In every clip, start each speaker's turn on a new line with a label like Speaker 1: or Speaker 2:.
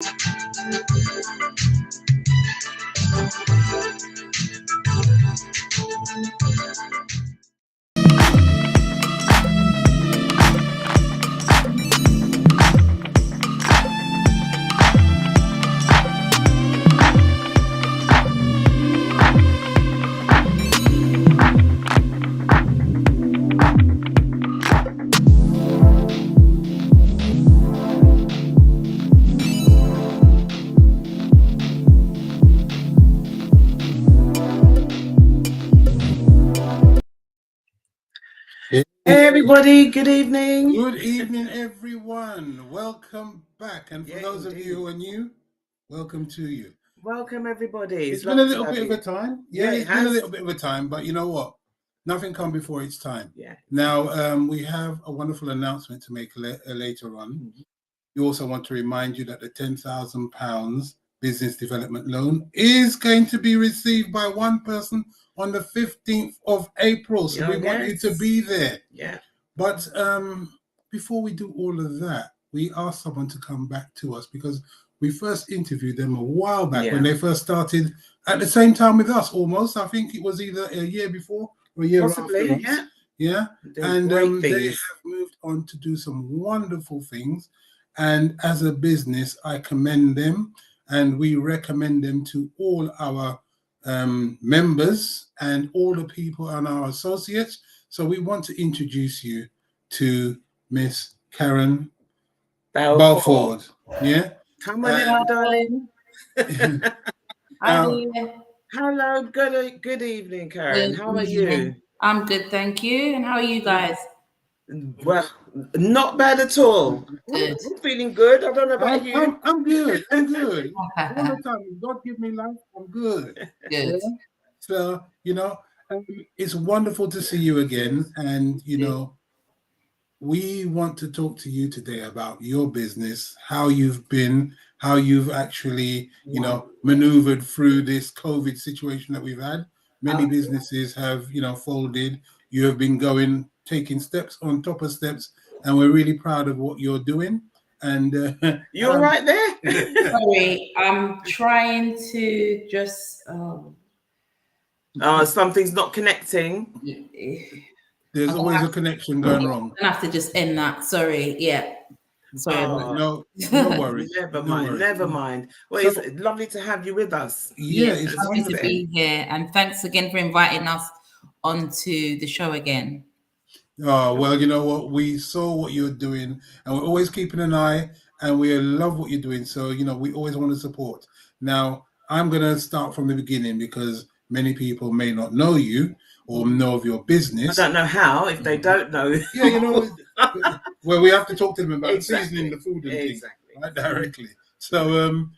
Speaker 1: Hey everybody, good evening.
Speaker 2: Good evening, everyone. Welcome back. And for those of you who are new, welcome to you.
Speaker 1: Welcome everybody.
Speaker 2: It's been a little bit of a time. Yeah, it's been a little bit of a time, but you know what? Nothing comes before its time.
Speaker 1: Yeah.
Speaker 2: Now, we have a wonderful announcement to make later on. Mm-hmm. We also want to remind you that the £10,000 business development loan is going to be received by one person on the 15th of April. So we want you to be there.
Speaker 1: Yeah.
Speaker 2: But before we do all of that, we asked someone to come back to us because we first interviewed them a while back when they first started at the same time with us almost. I think it was either a year before or a year
Speaker 1: possibly,
Speaker 2: afterwards. Yeah. And they have moved on to do some wonderful things. And as a business, I commend them and we recommend them to all our members and all the people and our associates. So we want to introduce you to Miss Caren Balfour. Yeah.
Speaker 1: Come on in, darling. Hello, good evening, Caren. How are you?
Speaker 3: I'm good, thank you. And how are you guys?
Speaker 1: Well, not bad at all.
Speaker 3: Good.
Speaker 1: I'm feeling good. I don't know about you.
Speaker 2: I'm good. I'm good. All the time, God give me life. I'm good.
Speaker 3: Good.
Speaker 2: Yeah? So, you know, it's wonderful to see you again. And, you know, we want to talk to you today about your business, how you've been, how you've actually, you know, maneuvered through this COVID situation that we've had. Many businesses have, you know, folded. You have been taking steps on top of steps, and we're really proud of what you're doing. And
Speaker 1: you're right there.
Speaker 3: Sorry, I'm trying to just.
Speaker 1: Something's not connecting.
Speaker 2: There's always a connection going wrong.
Speaker 3: I have to just end that. Sorry. Yeah. Sorry.
Speaker 2: No worries.
Speaker 1: Never mind. Well, it's lovely to have you with us.
Speaker 2: Yeah, it's
Speaker 3: lovely to be here. And thanks again for inviting us onto the show again.
Speaker 2: Oh, well, you know what? We saw what you're doing and we're always keeping an eye and we love what you're doing. So, you know, we always want to support. Now, I'm going to start from the beginning because many people may not know you or know of your business.
Speaker 1: I don't know how if they don't know.
Speaker 2: Yeah, you know, well, we have to talk to them about seasoning the food and things, right, directly. So,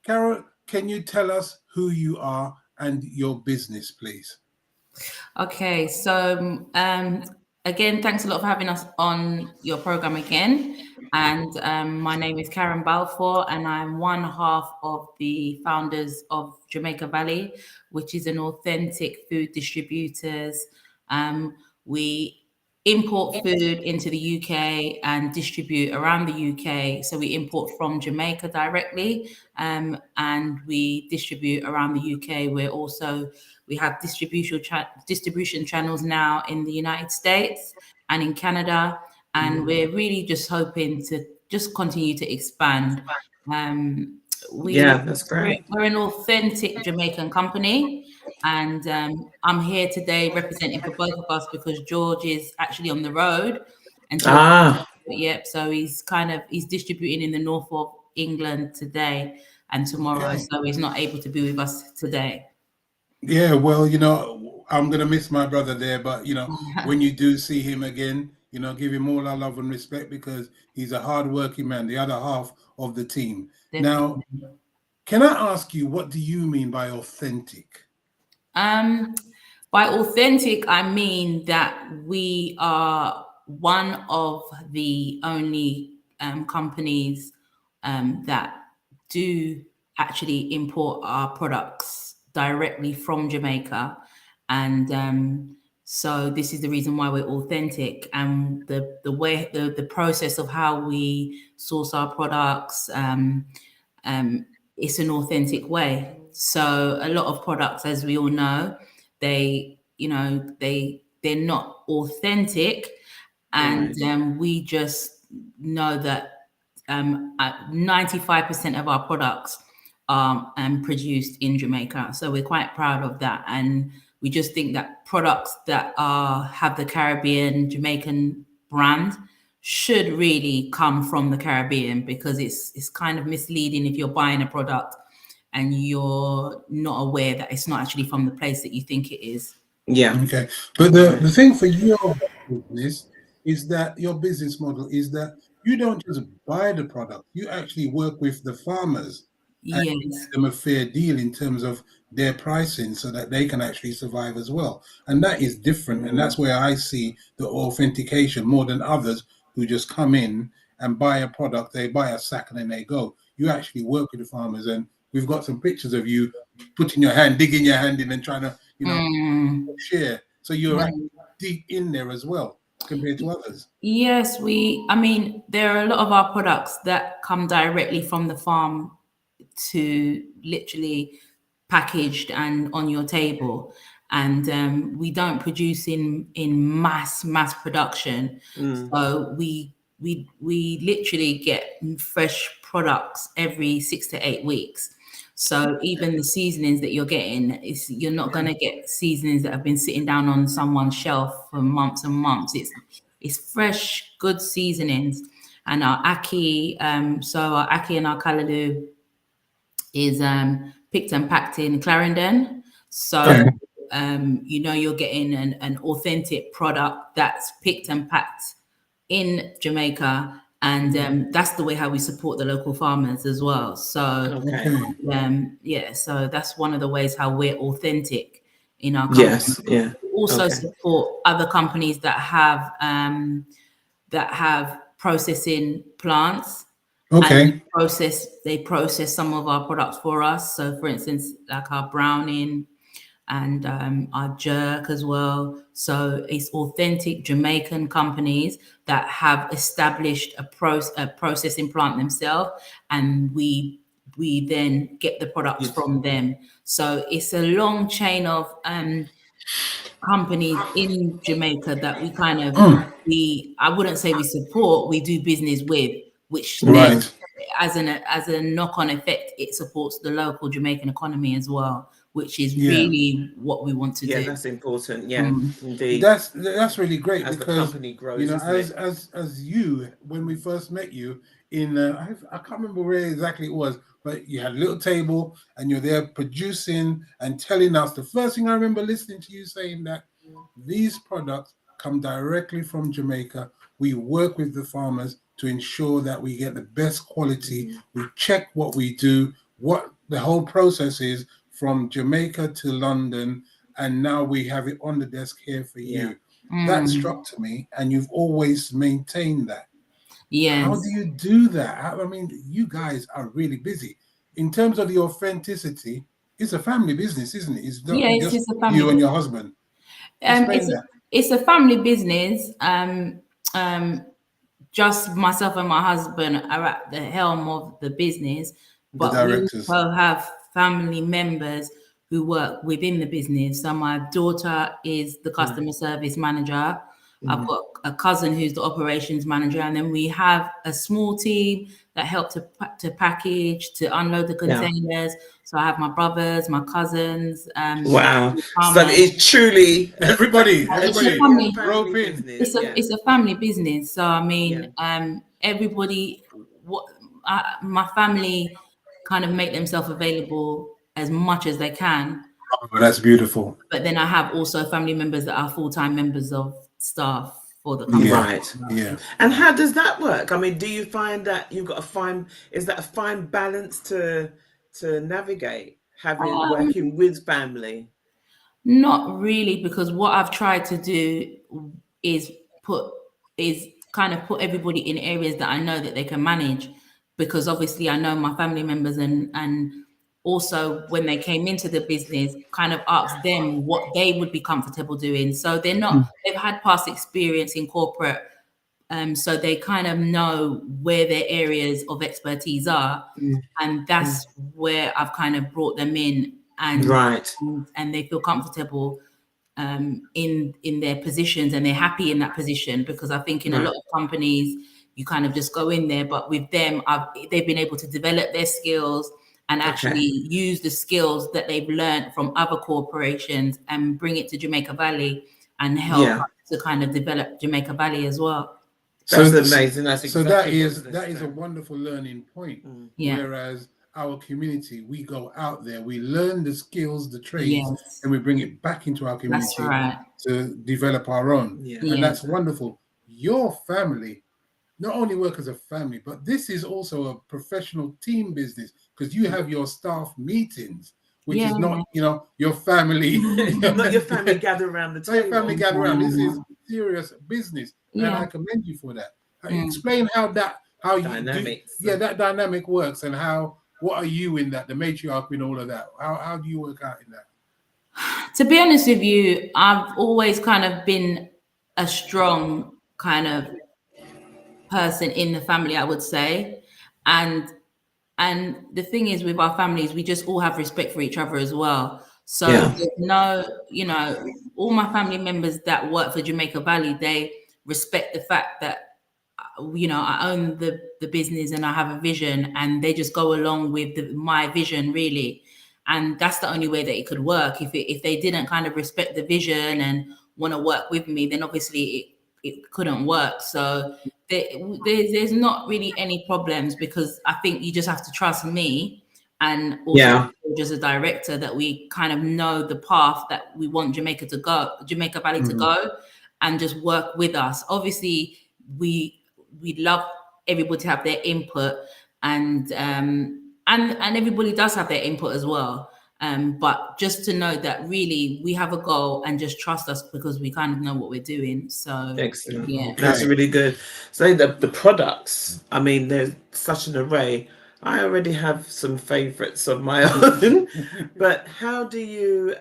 Speaker 2: Carol, can you tell us who you are and your business, please?
Speaker 3: Okay, so again, thanks a lot for having us on your program again. And my name is Caren Balfour, and I'm one half of the founders of Jamaica Valley, which is an authentic food distributors. We import food into the UK and distribute around the UK. So we import from Jamaica directly, and we distribute around the UK. We have distribution channels now in the United States and in Canada. And we're really just hoping to just continue to expand.
Speaker 1: That's great.
Speaker 3: We're an authentic Jamaican company. And I'm here today representing for both of us because George is actually on the road. And so he's distributing in the north of England today and tomorrow. So he's not able to be with us today.
Speaker 2: Yeah, well, you know, I'm going to miss my brother there. But, you know, when you do see him again, you know, give him all our love and respect because he's a hardworking man, the other half of the team. Definitely. Now, can I ask you, what do you mean by authentic?
Speaker 3: By authentic, I mean that we are one of the only companies that do actually import our products directly from Jamaica. And So this is the reason why we're authentic, and the way the process of how we source our products. It's an authentic way. So a lot of products, as we all know, they're not authentic, and we just know that 95% of our products are produced in Jamaica. So we're quite proud of that, and we just think that products that have the Caribbean Jamaican brand should really come from the Caribbean, because it's kind of misleading if you're buying a product and you're not aware that it's not actually from the place that you think it is.
Speaker 4: Yeah.
Speaker 2: Okay. But the thing for your business is that your business model is that you don't just buy the product, you actually work with the farmers and
Speaker 3: Yes.
Speaker 2: give them a fair deal in terms of their pricing so that they can actually survive as well. And that is different. And that's where I see the authentication more than others who just come in and buy a product, they buy a sack and then they go. You actually work with the farmers, and we've got some pictures of you putting your hand, digging your hand in and trying to, share. So you're actually deep in there as well compared to others.
Speaker 3: Yes, there are a lot of our products that come directly from the farm to literally packaged and on your table. And we don't produce in mass production. So we literally get fresh products every 6 to 8 weeks. So even the seasonings that you're getting, you're not going to get seasonings that have been sitting down on someone's shelf for months and months. It's fresh, good seasonings. And our ackee, so our ackee and our callaloo is picked and packed in Clarendon. So you're getting an authentic product that's picked and packed in Jamaica, and that's the way how we support the local farmers as well. So so that's one of the ways how we're authentic in our company.
Speaker 4: Yes. Yeah.
Speaker 3: We also support other companies that have processing plants.
Speaker 2: Okay.
Speaker 3: And they process some of our products for us. So for instance, like our browning and our jerk as well. So it's authentic Jamaican companies that have established a processing plant themselves, and we then get the products from them. So it's a long chain of companies in Jamaica that we kind of I wouldn't say we support, we do business with, which then as a knock-on effect, it supports the local Jamaican economy as well, which is really what we want to do.
Speaker 4: Yeah, that's important. Yeah, indeed.
Speaker 2: That's really great,
Speaker 4: as
Speaker 2: because
Speaker 4: the company grows,
Speaker 2: as you, when we first met you in I can't remember where exactly it was, but you had a little table and you're there producing and telling us. The first thing I remember listening to you saying that these products come directly from Jamaica. We work with the farmers to ensure that we get the best quality. We check what we do, what the whole process is from Jamaica to London, and now we have it on the desk here for you. That struck to me, and you've always maintained that.
Speaker 3: Yes.
Speaker 2: How do you do that? I mean, you guys are really busy. In terms of the authenticity, it's a family business, isn't it? It's not just
Speaker 3: a family
Speaker 2: you and your husband.
Speaker 3: It's a family business. Just myself and my husband are at the helm of the business, but we also have family members who work within the business. So my daughter is the customer service manager. I've got a cousin who's the operations manager, and then we have a small team that help to package, to unload the containers. So I have my brothers, my cousins.
Speaker 4: Wow! So it's truly
Speaker 2: everybody.
Speaker 3: It's a family business. So I mean, everybody. My family kind of make themselves available as much as they can.
Speaker 2: Oh, that's beautiful.
Speaker 3: But then I have also family members that are full-time members of staff for the company.
Speaker 4: Right.
Speaker 2: Yeah.
Speaker 4: And how does that work? I mean, do you find that you've got to find, is that a fine balance to navigate, working with family?
Speaker 3: Not really, because what I've tried to do is kind of put everybody in areas that I know that they can manage, because obviously I know my family members and also, when they came into the business, kind of asked them what they would be comfortable doing. So they've had past experience in corporate, so they kind of know where their areas of expertise are. And that's where I've kind of brought them in, and they feel comfortable in their positions, and they're happy in that position, because I think in a lot of companies you kind of just go in there, but with them they've been able to develop their skills and actually use the skills that they've learned from other corporations and bring it to Jamaica Valley and help us to kind of develop Jamaica Valley as well.
Speaker 1: That's amazing. That's exactly
Speaker 2: that is a wonderful learning point. Whereas our community, we go out there, we learn the skills, the trades, and we bring it back into our community to develop our own. And that's wonderful. Your family not only work as a family, but this is also a professional team business, because you have your staff meetings, which is not, your family.
Speaker 4: Not your family gather around the table.
Speaker 2: Not your family gather around. This is serious business, and I commend you for that. Explain how that dynamic works, and what are you in that, the matriarch in all of that? How do you work out in that?
Speaker 3: To be honest with you, I've always kind of been a strong kind of person in the family, I would say. And the thing is, with our families, we just all have respect for each other as well. So there's no, all my family members that work for Jamaica Valley, they respect the fact that, I own the business and I have a vision, and they just go along with my vision, really. And that's the only way that it could work. If they didn't kind of respect the vision and want to work with me, then obviously it couldn't work. So there's not really any problems, because I think you just have to trust me, and also as a director, that we kind of know the path that we want Jamaica Valley to go, and just work with us. Obviously, we'd love everybody to have their input, and everybody does have their input as well. But just to know that really we have a goal, and just trust us, because we kind of know what we're doing. So
Speaker 4: excellent.
Speaker 3: Yeah.
Speaker 4: That's really good. So the products, I mean, there's such an array. I already have some favorites of my own, but how do you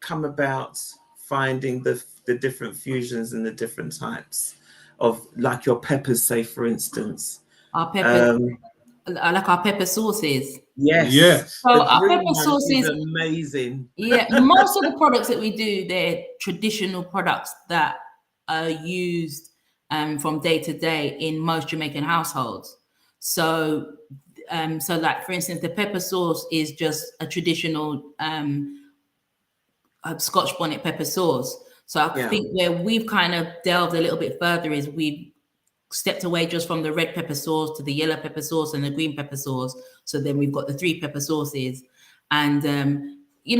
Speaker 4: come about finding the different fusions and the different types of, like your peppers, say, for instance?
Speaker 3: Our peppers, like our pepper sauces.
Speaker 2: Yes.
Speaker 3: So our pepper sauces,
Speaker 4: amazing.
Speaker 3: Most of the products that we do, they're traditional products that are used from day to day in most Jamaican households. So, like, for instance, the pepper sauce is just a traditional Scotch bonnet pepper sauce. So I think where we've kind of delved a little bit further is we've stepped away just from the red pepper sauce to the yellow pepper sauce and the green pepper sauce. So then we've got the 3 pepper sauces, and we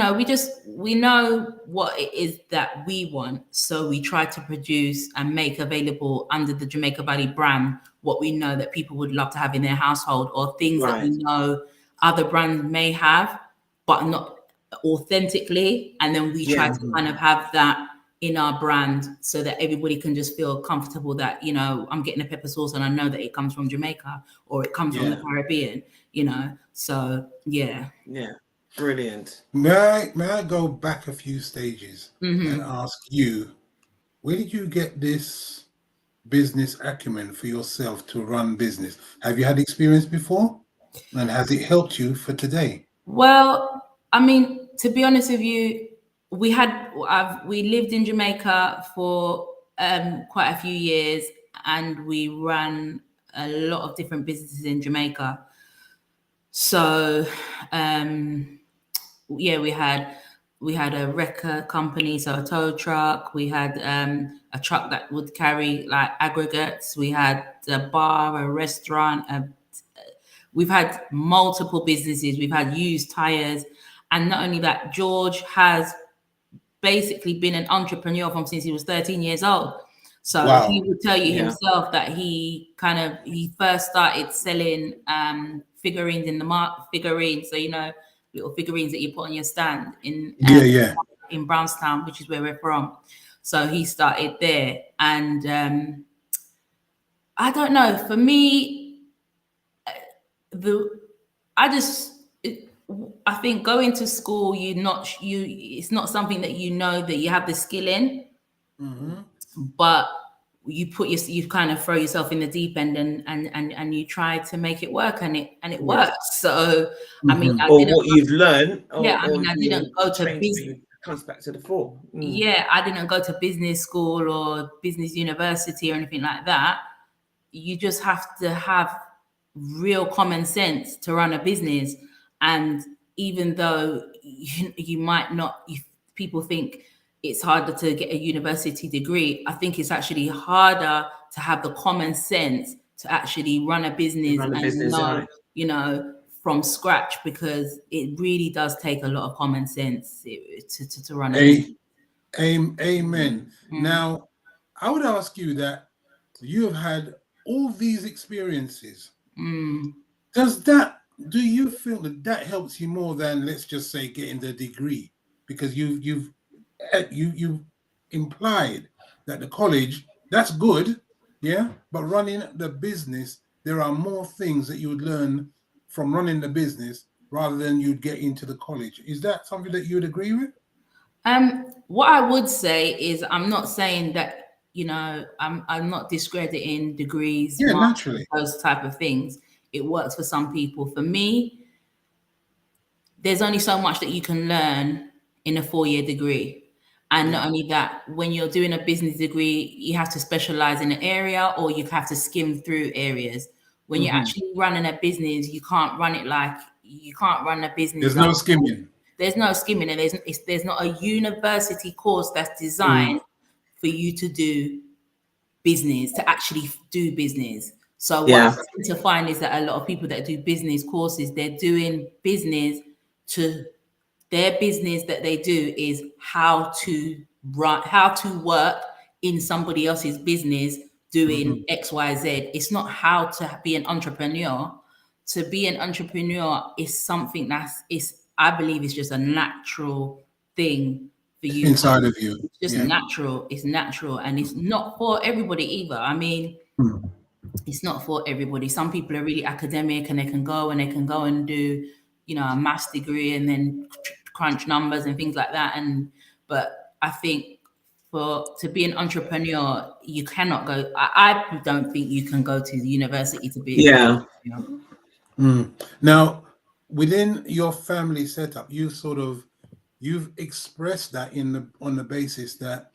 Speaker 3: know what it is that we want. So we try to produce and make available under the Jamaica Valley brand what we know that people would love to have in their household, or things that we know other brands may have, but not authentically. And then we try to kind of have that in our brand, so that everybody can just feel comfortable that, I'm getting a pepper sauce and I know that it comes from Jamaica, or it comes from the Caribbean, So
Speaker 4: Brilliant.
Speaker 2: May I go back a few stages and ask you, where did you get this business acumen for yourself to run business? Have you had experience before, and has it helped you for today?
Speaker 3: Well, I mean, to be honest with you, we lived in Jamaica for quite a few years, and we ran a lot of different businesses in Jamaica. So we had a wrecker company, so a tow truck. We had a truck that would carry like aggregates. We had a bar, a restaurant. We've had multiple businesses. We've had used tires. And not only that, George has basically been an entrepreneur from since he was 13 years old. So he would tell you himself that he first started selling figurines in the figurines. So, little figurines that you put on your stand in Brownstown, which is where we're from. So he started there. And I don't know, for me, I think going to school, it's not something that you know that you have the skill in, but you kind of throw yourself in the deep end and you try to make it work, and it works. So I mean,
Speaker 4: or what you've learned,
Speaker 3: I didn't go to
Speaker 4: business. Comes back to the fore.
Speaker 3: Yeah, I didn't go to business school or business university or anything like that. You just have to have real common sense to run a business. And even though you might not, if people think it's harder to get a university degree, I think it's actually harder to have the common sense to actually run a business know, from scratch, because it really does take a lot of common sense to run a business.
Speaker 2: Amen. Now, I would ask you that you have had all these experiences. Do you feel that helps you more than, let's just say, getting the degree? Because you've implied that the college, that's good, yeah, but running the business, there are more things that you would learn from running the business rather than you'd get into the college. Is that something that you would agree with?
Speaker 3: What I would say is, I'm not saying that, I'm not discrediting degrees,
Speaker 2: naturally,
Speaker 3: those type of things. It works for some people. For me, there's only so much that you can learn in a 4-year degree. And not only that, when you're doing a business degree, you have to specialize in an area, or you have to skim through areas. When you're actually running a business, you can't run a business.
Speaker 2: There's no skimming.
Speaker 3: There's no skimming, and there's not a university course that's designed for you to do business, to actually do business. So what I seem to find is that a lot of people that do business courses, they're doing business to, their business that they do is how to work in somebody else's business doing X, Y, Z. It's not how to be an entrepreneur. To be an entrepreneur is something I believe is just a natural thing for you.
Speaker 2: Inside of you.
Speaker 3: It's just natural. It's natural. And it's not for everybody either. I mean, it's not for everybody. Some people are really academic and they can go and do, a maths degree and then crunch numbers and things like that. But I think to be an entrepreneur, you cannot go. I don't think you can go to the university to be.
Speaker 2: Now, within your family setup, you've expressed that on the basis that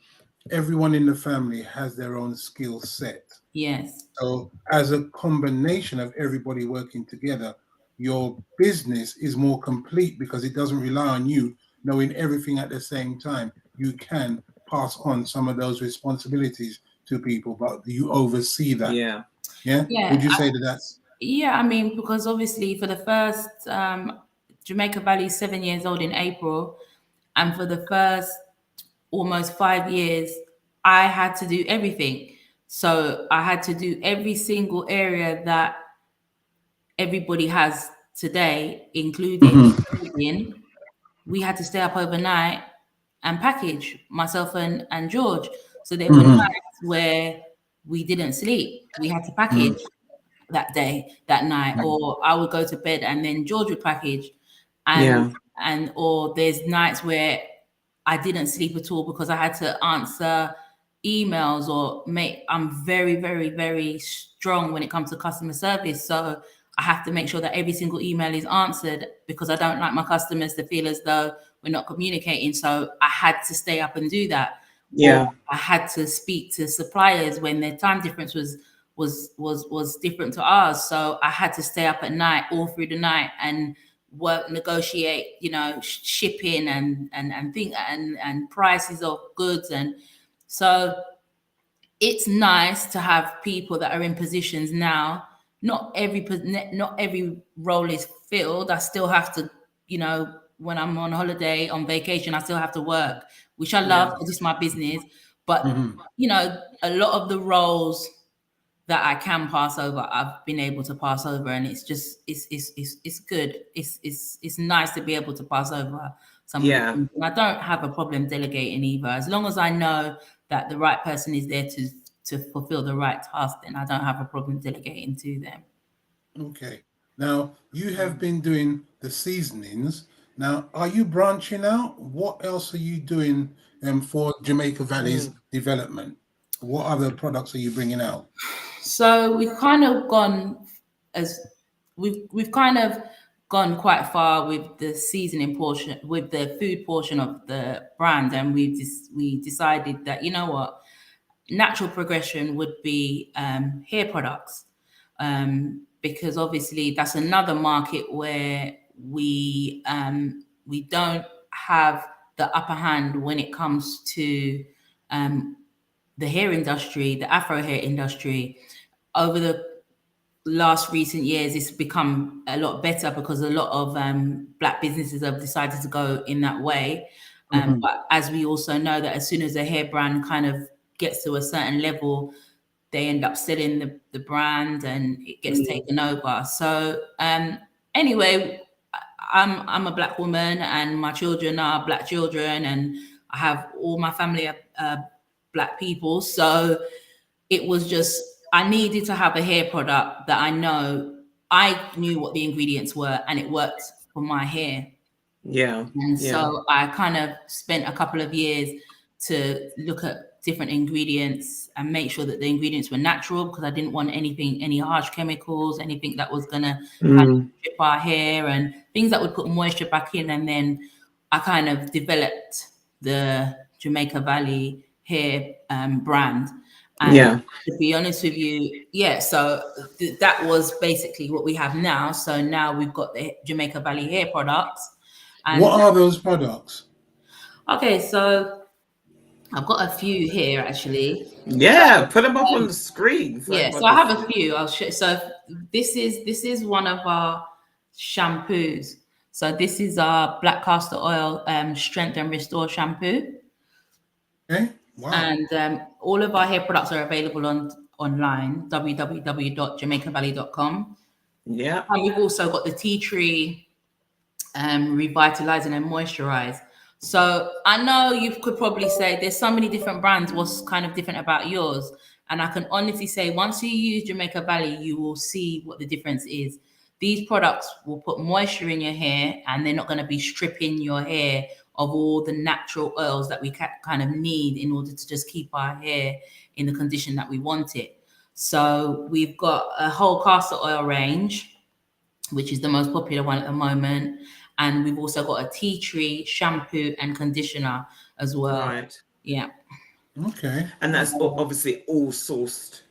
Speaker 2: everyone in the family has their own skill set.
Speaker 3: Yes.
Speaker 2: So as a combination of everybody working together, your business is more complete because it doesn't rely on you knowing everything at the same time. You can pass on some of those responsibilities to people, but you oversee that.
Speaker 3: Yeah.
Speaker 2: Would you say that's?
Speaker 3: Yeah, I mean, because obviously for the first, Jamaica Valley is 7 years old in April, and for the first almost 5 years, I had to do everything. So I had to do every single area that everybody has today, including clothing. We had to stay up overnight and package, myself and George. So there were nights where we didn't sleep. We had to package that night, or I would go to bed and then George would package. Or there's nights where I didn't sleep at all because I had to answer emails I'm very, very, very strong when it comes to customer service. So I have to make sure that every single email is answered because I don't like my customers to feel as though we're not communicating. So I had to stay up and do that. Or I had to speak to suppliers when their time difference was different to ours. So I had to stay up at night, all through the night, and negotiate, shipping and prices of goods. And so it's nice to have people that are in positions now. Not every role is filled. I still have to, when I'm on holiday, on vacation, I still have to work, which I love because it's my business. But, a lot of the roles that I can pass over, I've been able to pass over, and it's just it's good. It's nice to be able to pass over some of the things. And I don't have a problem delegating either, as long as I know that the right person is there to fulfill the right task. Then I don't have a problem delegating to them.
Speaker 2: Okay. Now, you have been doing the seasonings. Now, are you branching out? What else are you doing for Jamaica Valley's development? What other products are you bringing out?
Speaker 3: So we've kind of gone as we've kind of gone quite far with the seasoning portion, with the food portion of the brand, and we decided that, you know what, natural progression would be hair products, because obviously that's another market where we don't have the upper hand when it comes to the hair industry, the Afro hair industry. Over the last recent years, it's become a lot better because a lot of Black businesses have decided to go in that way. But as we also know, that as soon as a hair brand kind of gets to a certain level, they end up selling the brand and it gets taken over. So anyway, I'm a Black woman and my children are Black children, and I have all my family are Black people. So it was just, I needed to have a hair product that I knew what the ingredients were and it worked for my hair.
Speaker 4: Yeah.
Speaker 3: And so I kind of spent a couple of years to look at different ingredients and make sure that the ingredients were natural, because I didn't want any harsh chemicals, anything that was gonna kind of strip our hair, and things that would put moisture back in. And then I kind of developed the Jamaica Valley hair brand. And to be honest with you, so that was basically what we have now. So now we've got the Jamaica Valley hair products. And
Speaker 2: what are those products?
Speaker 3: Okay, so I've got a few here actually.
Speaker 4: Yeah, put them up on the screen.
Speaker 3: So I have a few. I'll show. So this is one of our shampoos. So this is our black castor oil strength and restore shampoo.
Speaker 2: Okay. Wow.
Speaker 3: And all of our hair products are available online, www.jamaicavalley.com.
Speaker 4: Yeah.
Speaker 3: And we've also got the tea tree revitalizing and moisturize. So I know you could probably say there's so many different brands, what's kind of different about yours? And I can honestly say, once you use Jamaica Valley, you will see what the difference is. These products will put moisture in your hair, and they're not going to be stripping your hair of all the natural oils that we kind of need in order to just keep our hair in the condition that we want it. So we've got a whole castor oil range, which is the most popular one at the moment. And we've also got a tea tree shampoo and conditioner as well.
Speaker 4: Right.
Speaker 3: Yeah.
Speaker 2: Okay.
Speaker 4: And that's obviously all sourced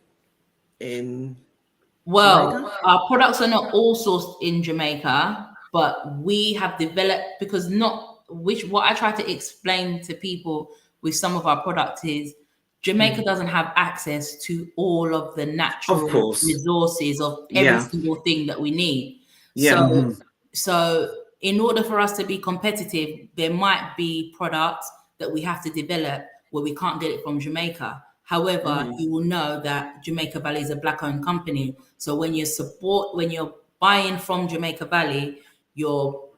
Speaker 4: in
Speaker 3: Jamaica? Our products are not all sourced in Jamaica, but we have developed, because what I try to explain to people with some of our products is Jamaica doesn't have access to all of the natural resources of every single thing that we need.
Speaker 4: Yeah.
Speaker 3: So in order for us to be competitive, there might be products that we have to develop where we can't get it from Jamaica. However, you will know that Jamaica Valley is a Black-owned company. So when you're buying from Jamaica Valley, you're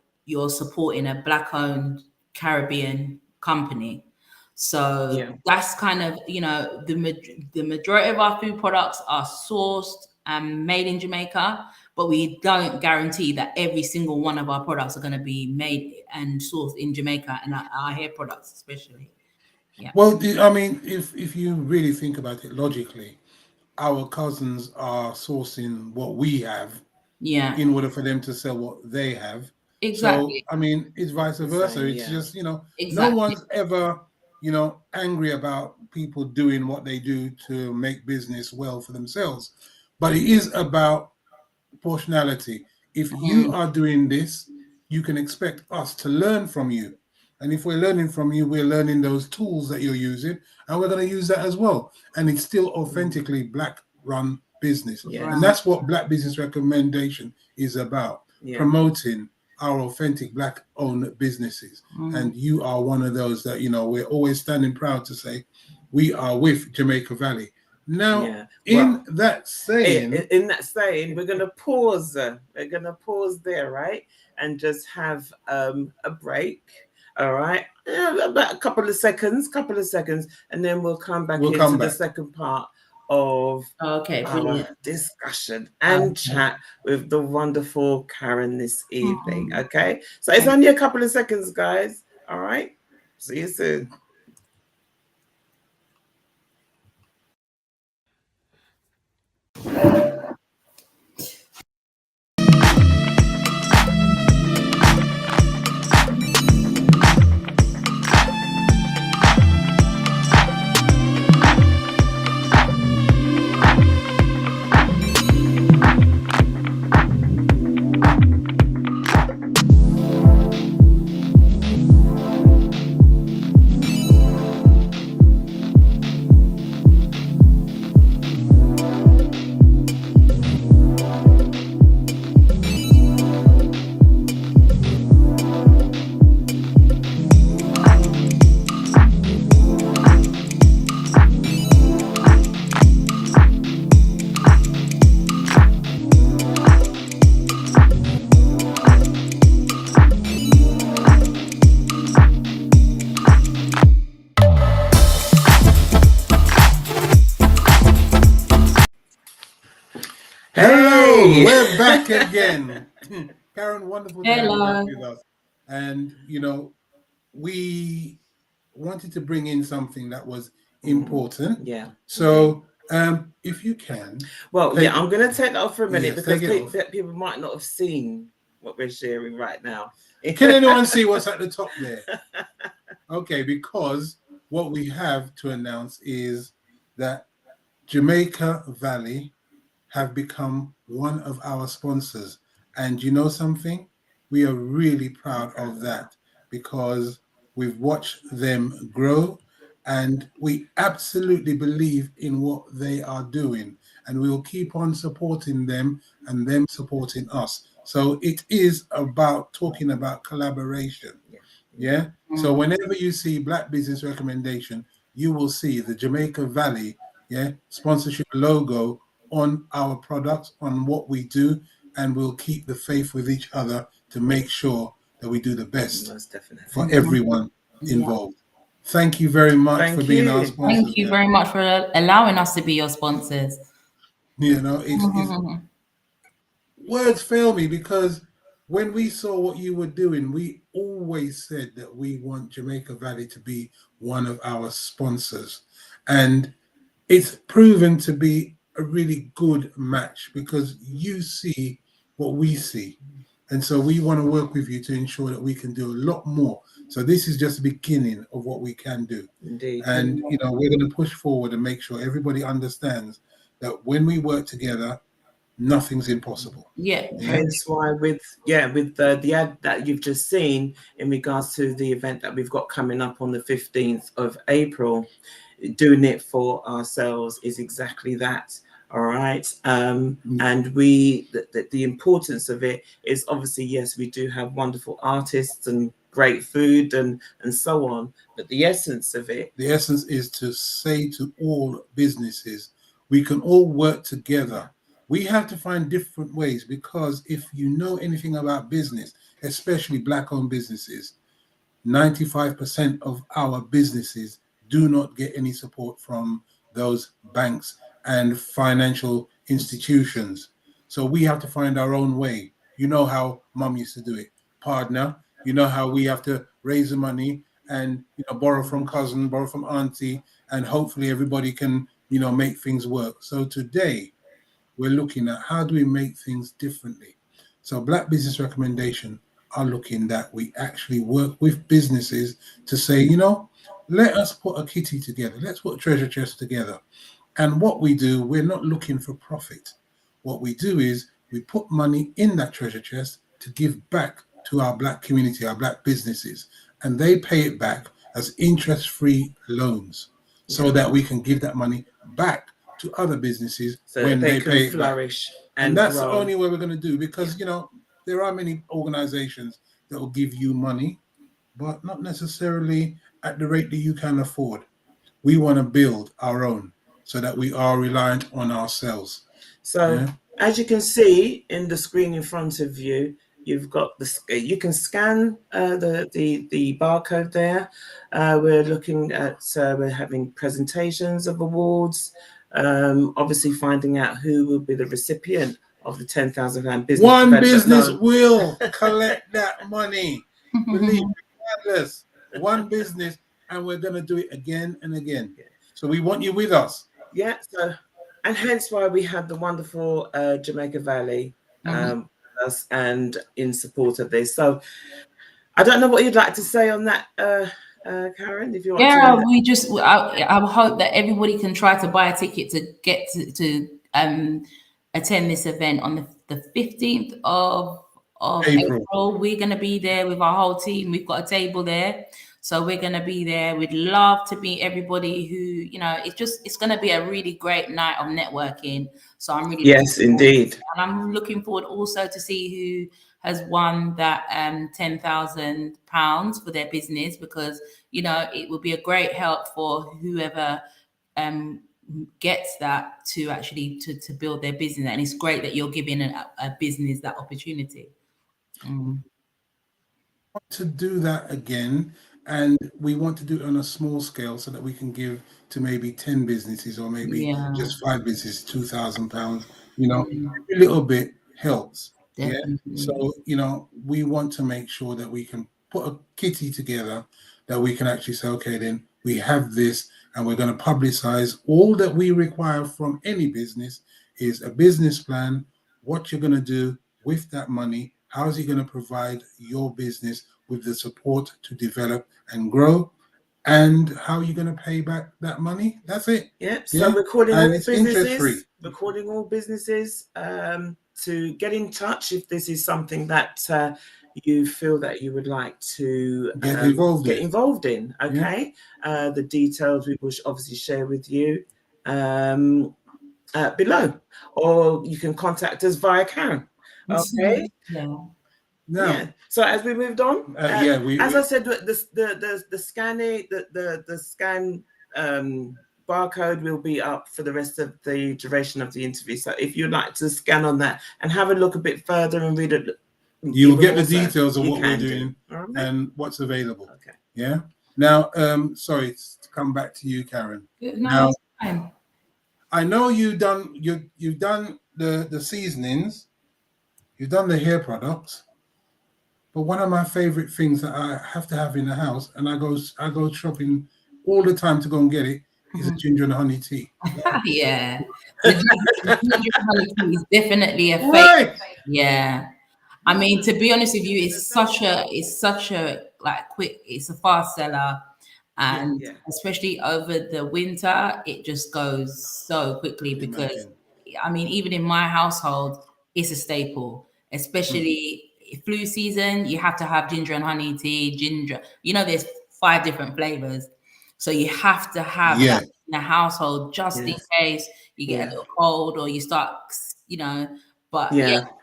Speaker 3: supporting a Black-owned Caribbean company. So that's kind of, the majority of our food products are sourced and made in Jamaica, but we don't guarantee that every single one of our products are going to be made and sourced in Jamaica, and our hair products especially. Yeah.
Speaker 2: Well, I mean, if you really think about it logically, our cousins are sourcing what we have in order for them to sell what they have.
Speaker 3: Exactly.
Speaker 2: So, I mean, it's vice versa. It's just, no one's ever, angry about people doing what they do to make business well for themselves. But it is about proportionality. If you are doing this, you can expect us to learn from you. And if we're learning from you, we're learning those tools that you're using, and we're going to use that as well. And it's still authentically Black-run business.
Speaker 4: Yeah.
Speaker 2: And that's what Black Business Recommendation is about, promoting our authentic Black-owned businesses. And you are one of those that, we're always standing proud to say, we are with Jamaica Valley. Now, in that saying,
Speaker 4: we're going to pause. We're going to pause there, right? And just have a break. All right, about a couple of seconds, and then we'll come back into the second part of
Speaker 3: Okay,
Speaker 4: our
Speaker 3: brilliant.
Speaker 4: discussion and chat with the wonderful Caren this evening.
Speaker 3: Mhm.
Speaker 4: Okay, so it's only a couple of seconds, guys. All right, see you soon.
Speaker 2: Hello, we're back again. Caren, wonderful to have you
Speaker 3: Hello.
Speaker 2: back with us. And, you know, we wanted to bring in something that was important.
Speaker 4: Yeah.
Speaker 2: So, if you can.
Speaker 4: Well, yeah, I'm going to take that off for a minute
Speaker 2: Yes,
Speaker 4: because
Speaker 2: take it off.
Speaker 4: people might not have seen what we're sharing right now.
Speaker 2: Can anyone see what's at the top there? Okay, because what we have to announce is that Jamaica Valley have become one of our sponsors. And you know something? We are really proud of that because we've watched them grow and we absolutely believe in what they are doing. And we will keep on supporting them and them supporting us. So it is about talking about collaboration. Yeah. So whenever you see Black Business Recommendation, you will see the Jamaica Valley, sponsorship logo on our products, on what we do, and we'll keep the faith with each other to make sure that we do the best for everyone involved. Thank you very much for being our sponsors.
Speaker 3: Thank you very much for allowing us to be your sponsors.
Speaker 2: You know, it's words fail me because when we saw what you were doing, we always said that we want Jamaica Valley to be one of our sponsors. And it's proven to be a really good match because you see what we see. And so we want to work with you to ensure that we can do a lot more. So this is just the beginning of what we can do.
Speaker 4: Indeed.
Speaker 2: And, you know, we're going to push forward and make sure everybody understands that when we work together, nothing's impossible.
Speaker 3: Yeah.
Speaker 4: Hence why with the ad that you've just seen in regards to the event that we've got coming up on the 15th of April, doing it for ourselves is exactly that. All right. And the importance of it is obviously, yes, we do have wonderful artists and great food and so on. But the essence of it.
Speaker 2: The essence is to say to all businesses, we can all work together. We have to find different ways because if you know anything about business, especially Black-owned businesses, 95% of our businesses do not get any support from those banks and financial institutions. So we have to find our own way. You know how Mum used to do it, partner. You know how we have to raise the money and borrow from cousin, borrow from auntie, and hopefully everybody can make things work. So today we're looking at how do we make things differently. So Black Business Recommendation are looking that we actually work with businesses to say, let us put a kitty together. Let's put a treasure chest together. And what we do, we're not looking for profit. What we do is we put money in that treasure chest to give back to our Black community, our Black businesses, and they pay it back as interest-free loans so that we can give that money back to other businesses
Speaker 4: so
Speaker 2: when they
Speaker 4: can
Speaker 2: pay
Speaker 4: flourish
Speaker 2: it back. And that's the only way we're going to do because, there are many organizations that will give you money, but not necessarily at the rate that you can afford. We want to build our own so that we are reliant on ourselves.
Speaker 4: So as you can see in the screen in front of you, you've got you can scan the barcode there. We're looking at we're having presentations of awards. obviously finding out who will be the recipient of the £10,000 business.
Speaker 2: One business will collect that money. Believe me, regardless. One business, and we're going to do it again and again. So we want you with us.
Speaker 4: Yeah. So, and hence why we had the wonderful Jamaica Valley with us and in support of this. So I don't know what you'd like to say on that, Caren, if you want to.
Speaker 3: I hope that everybody can try to buy a ticket to get to attend this event on the 15th of April. We're going to be there with our whole team. We've got a table there. So we're going to be there. We'd love to meet everybody who, you know, it's going to be a really great night of networking. So I'm really
Speaker 4: indeed.
Speaker 3: And I'm looking forward also to see who has won that £10,000 for their business, because, you know, it will be a great help for whoever gets that to actually to build their business. And it's great that you're giving a business that opportunity.
Speaker 2: To do that again, and we want to do it on a small scale so that we can give to maybe 10 businesses or maybe just 5 businesses £2,000. You know, every little bit helps.
Speaker 3: Definitely.
Speaker 2: Yeah. So, you know, we want to make sure that we can put a kitty together that we can actually say, okay, then we have this, and we're going to publicize. All that we require from any business is a business plan, what you're going to do with that money, how is it going to provide your business with the support to develop and grow, and how you're going to pay back that money. That's it.
Speaker 4: Yeah. So we're calling
Speaker 2: and
Speaker 4: all
Speaker 2: it's interest free.
Speaker 4: We're calling all businesses to get in touch if this is something that you feel that you would like to
Speaker 2: get
Speaker 4: involved in. Okay. Yeah. The details we will obviously share with you below, or you can contact us via Caren. Okay.
Speaker 3: Yeah.
Speaker 4: So as we moved on, as I said, the scan barcode will be up for the rest of the duration of the interview. So if you'd like to scan on that and have a look a bit further and read it,
Speaker 2: you will get the details of what we're doing and what's available.
Speaker 4: Okay.
Speaker 2: Yeah. Now, sorry to come back to you, Caren.
Speaker 3: No, it's fine.
Speaker 2: I know you've done the seasonings, you've done the hair products. But one of my favorite things that I have to have in the house, and I go shopping all the time to go and get it, is a ginger and honey tea.
Speaker 3: Yeah, the ginger and honey tea is definitely a favorite. Yeah, I mean, to be honest with you, it's such a like quick. It's a fast seller, and especially over the winter, it just goes so quickly because, I mean, even in my household, it's a staple, especially. Flu season, you have to have ginger and honey tea. Ginger, you know, there's 5 different flavors, so you have to have that in the household just in case you get a little cold or you start, you know. But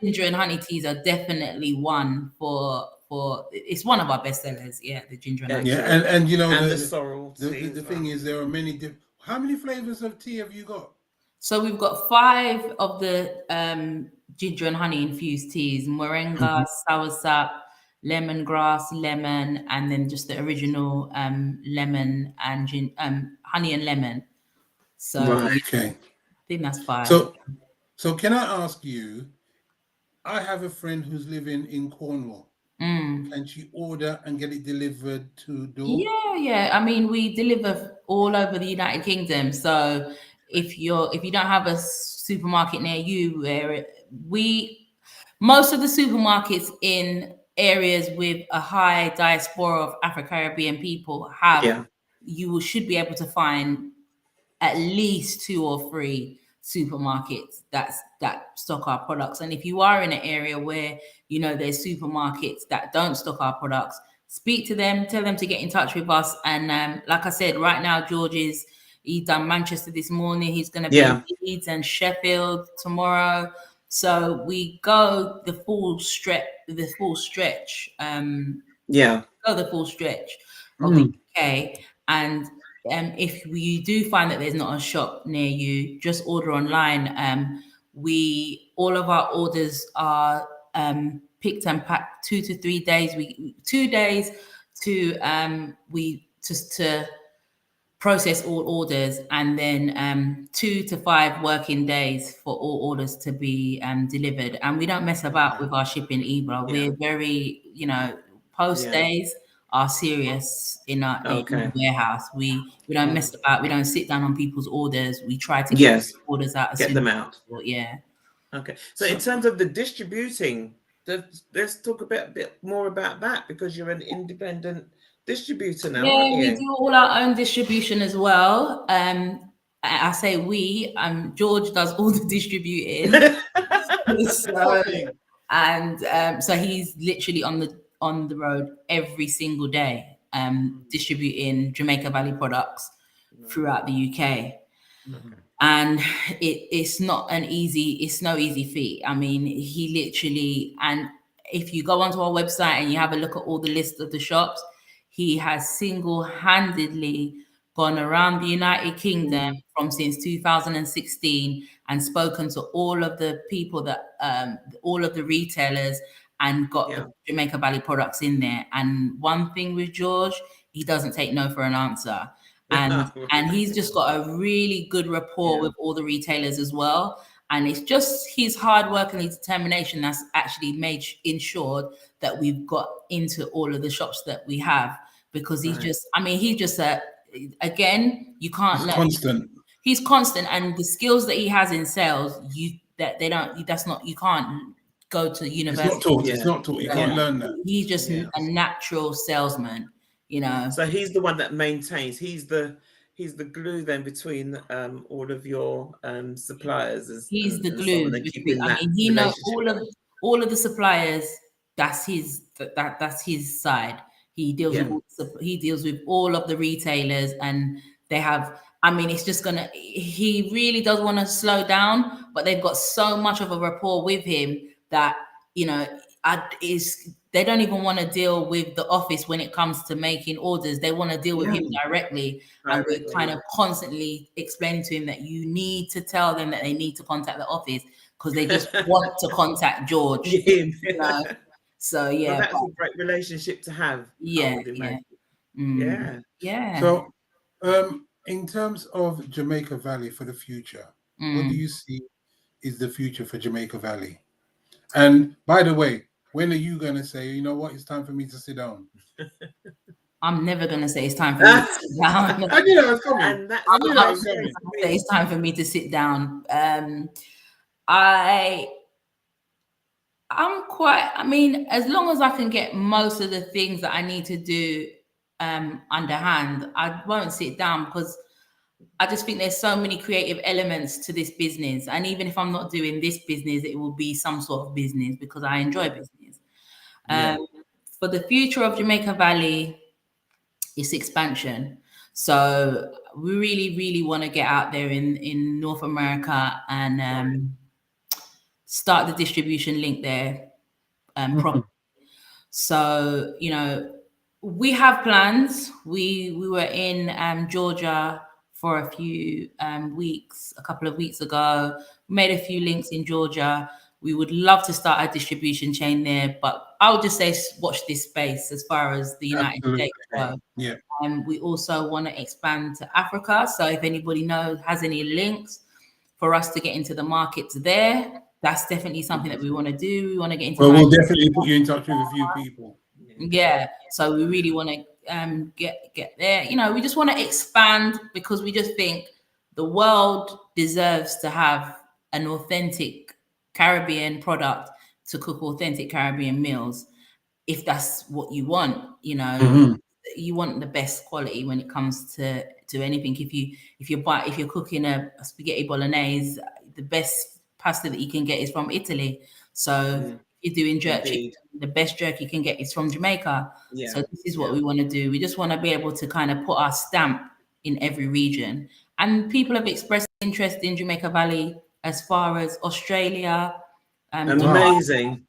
Speaker 3: ginger and honey teas are definitely one for. It's one of our best sellers. Yeah, the ginger and honey.
Speaker 2: Yeah, and you know,
Speaker 4: and the sorrel.
Speaker 2: The thing is, there are many different. How many flavors of tea have you got?
Speaker 3: So we've got 5 of the ginger and honey infused teas: moringa, soursop, lemongrass, lemon, and then just the original lemon and honey and lemon. So I think that's 5.
Speaker 2: So can I ask you? I have a friend who's living in Cornwall. Can she order and get it delivered to door?
Speaker 3: Yeah. I mean, we deliver all over the United Kingdom. So if you don't have a supermarket near you, most of the supermarkets in areas with a high diaspora of Afro-Caribbean people should be able to find at least 2 or 3 supermarkets that stock our products. And if you are in an area where you know there's supermarkets that don't stock our products, speak to them, tell them to get in touch with us. And like I said, right now He's done Manchester this morning. He's going to be in Leeds and Sheffield tomorrow. So we go the full stretch. Go the full stretch of the UK. And if you do find that there's not a shop near you, just order online. All of our orders are picked and packed 2 to 3 days. 2 days to process all orders, and then 2 to 5 working days for all orders to be delivered. And we don't mess about with our shipping either. We're very, post days are serious in the warehouse. We don't mess about. We don't sit down on people's orders. We try to get orders out as
Speaker 4: get
Speaker 3: soon
Speaker 4: them
Speaker 3: as
Speaker 4: out.
Speaker 3: possible. Yeah.
Speaker 4: Okay. So in terms of the distributing, let's talk a bit more about that, because you're an independent distributor now, aren't you?
Speaker 3: Yeah, we do all our own distribution as well. I say we. George does all the distributing. So he's literally on the road every single day, distributing Jamaica Valley products throughout the UK. And it's no easy feat. I mean, he literally, and if you go onto our website and you have a look at all the list of the shops, he has single-handedly gone around the United Kingdom from since 2016 and spoken to all of the people that all of the retailers, and got the Jamaica Valley products in there. And one thing with George, he doesn't take no for an answer. And he's just got a really good rapport with all the retailers as well. And it's just his hard work and his determination that's actually ensured that we've got into all of the shops that we have, because he's just, again, you can't
Speaker 2: He's
Speaker 3: let
Speaker 2: constant.
Speaker 3: He's constant, and the skills that he has in sales, you can't go to university.
Speaker 2: It's not taught. You can't learn that.
Speaker 3: He's just a natural salesman,
Speaker 4: So he's the one that maintains. He's the glue then between all of your suppliers.
Speaker 3: He's the glue. He knows all of the suppliers. That's his side. He deals with all of the retailers, and they have. It's just he really does want to slow down, but they've got so much of a rapport with him that they don't even want to deal with the office when it comes to making orders. They want to deal with him directly. And we're kind of constantly explaining to him that you need to tell them that they need to contact the office, because they just want to contact George. So
Speaker 4: well, that's a great relationship to have.
Speaker 3: Yeah.
Speaker 2: So in terms of Jamaica Valley for the future, what do you see is the future for Jamaica Valley? And by the way, when are you going to say, you know what, it's time for me to sit down?
Speaker 3: I'm never going to say it's time for me to sit down.
Speaker 2: I knew that was coming.
Speaker 3: It's time for me to sit down. As long as I can get most of the things that I need to do underhand, I won't sit down, because I just think there's so many creative elements to this business. And even if I'm not doing this business, it will be some sort of business, because I enjoy business. For the future of Jamaica Valley, it's expansion. So we really, really want to get out there in North America and start the distribution link there properly. So, we have plans. We were in Georgia for a few weeks, a couple of weeks ago. We made a few links in Georgia. We would love to start a distribution chain there, but I would just say watch this space as far as the United States go.
Speaker 2: Yeah.
Speaker 3: We also want to expand to Africa. So if anybody has any links for us to get into the markets there, that's definitely something that we want to do. We want to get into.
Speaker 2: Well, we'll definitely put you in touch with a few people.
Speaker 3: Yeah. So we really want to get there. We just want to expand, because we just think the world deserves to have an authentic Caribbean product to cook authentic Caribbean meals. If that's what you want, you want the best quality when it comes to anything. If you're cooking a spaghetti bolognese, the best pasta that you can get is from Italy. So if you're doing jerk chicken, the best jerk you can get is from Jamaica. So this is what we want to do. We just want to be able to kind of put our stamp in every region. And people have expressed interest in Jamaica Valley as far as Australia,
Speaker 4: amazing,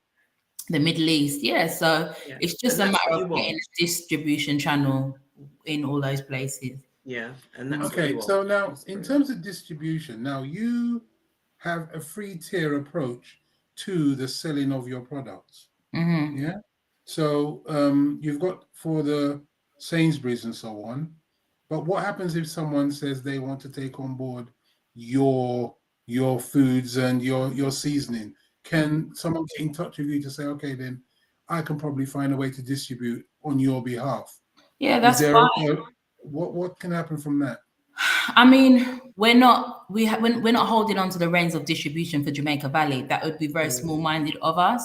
Speaker 3: the Middle East. So it's just a matter of getting a distribution channel in all those places.
Speaker 4: And that's
Speaker 2: okay. So now, in terms of distribution, now you have a free tier approach to the selling of your products. So you've got for the Sainsbury's and so on, But what happens if someone says they want to take on board your foods and your seasoning? Can someone get in touch with you to say, okay, then I can probably find a way to distribute on your behalf?
Speaker 3: Yeah, that's fine.
Speaker 2: What can happen from that?
Speaker 3: I mean, we're not holding on to the reins of distribution for Jamaica Valley. That would be very small-minded of us.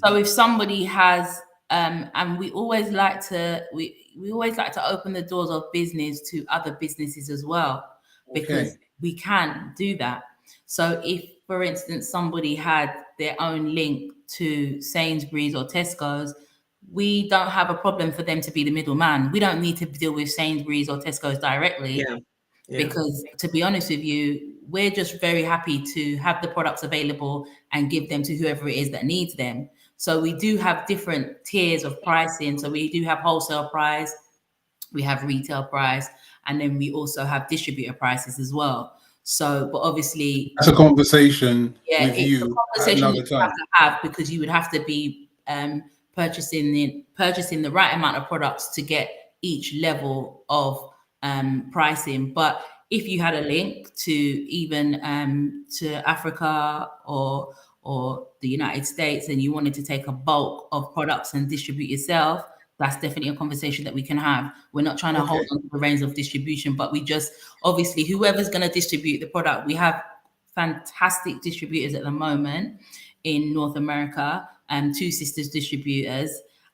Speaker 3: So if somebody has, and we always like to open the doors of business to other businesses as well, because we can do that. So if, for instance, somebody had their own link to Sainsbury's or Tesco's, we don't have a problem for them to be the middleman. We don't need to deal with Sainsbury's or Tesco's directly. Because to be honest with you, we're just very happy to have the products available and give them to whoever it is that needs them. So we do have different tiers of pricing. So we do have wholesale price, we have retail price, and then we also have distributor prices as well. So, but obviously
Speaker 2: that's a conversation with you
Speaker 3: a conversation that you have to have, because you would have to be purchasing the right amount of products to get each level of pricing. But if you had a link to even to Africa or the United States, and you wanted to take a bulk of products and distribute yourself, that's definitely a conversation that we can have. We're not trying to hold on to the reins of distribution, but we just, obviously, whoever's going to distribute the product, we have fantastic distributors at the moment in North America, and Two Sisters distributors.